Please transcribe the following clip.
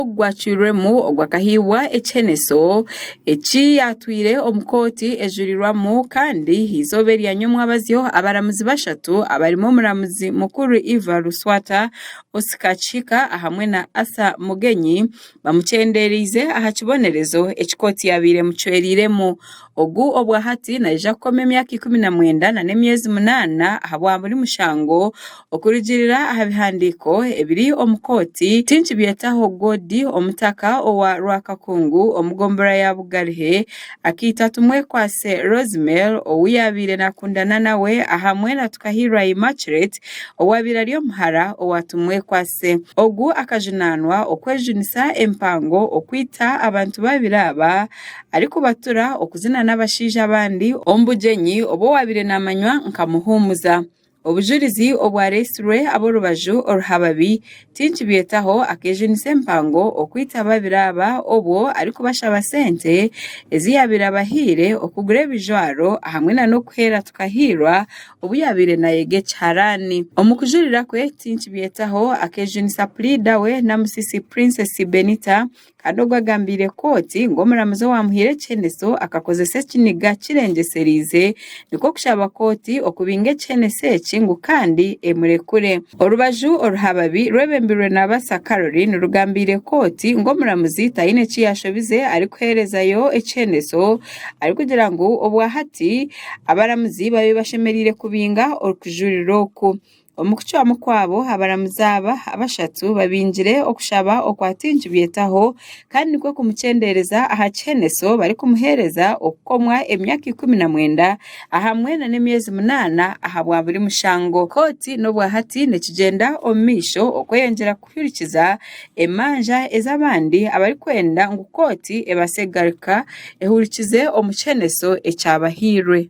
gwachirwemu ogwakahiwa echeneso yatwire omukoti ejurirwamu kandi hizobe lyanyomwa abazyo abaramuzi bashatu abarimo muramuzi mukuru Eva Ruswata Osikachika hamwe na Asa Mugenyi bamucendereze aha kibonerezo ekikoti yabire mucweriremu ogu obwahati naija kukoma emyaka 19 na n'emyezi 8 habwa muri mushango okurugirira aha bihandiko ebiri omukoti tinchi byetaho Godi omutaka owa Rwakakungu omugombora ya Bugarihe akita tumwe kwase Rosemel owiyabire nakundana nawe ahamwe na Tukahirwa Immaculate owabira ryo muhara owatumwe kwase ogu akajunanwa okwejunisa empango okwita abantu babiraba ariko batura okuzina n'abashija abandi ombugenyi obo wabire namanywa nkamuhumuza obujurizi obwaresirwe aborubaju oruhababi tinchi byetaho akejunisa empango okwita babiraba obo ariko bashaba sente eziyabira bahire okugura ebijwaro hamwe na no kwera Tukahirwa obuyabire na yege charani omukujurira kwe tinchi byetaho akejunisa Prida we na musisi Princess Benita kadogwa gambire koti ngo muramuzo wamuhire cheneso akakozese kiniga kirengeserize niko kushaba koti okubinge chenese kingu kandi emurekure orubaju oruhababi rwebembirwe na Basa Caroline rugambire koti ngo muramuzi tayine ciyashobize ari kwerezayo echeneso ari kugira ngo obwahati abaramuzi babe bashemerire kubinga orukujuriroku omukuchwa mukwabo abaramuzaba abashatu babinjire okushaba okwatinji byetaho kandi niko kumucendereza aha cheneso bari kumuhereza okukomwa emyaka 19 ahamwe na n'emyezi 8 ahabwa buri mushango koti n'obwahati nekigenda omisho okweyongera kuyurikiza emanja ezabandi abari kwenda ngo koti ebasegaruka ehurikize omucheneso ecyabahirwe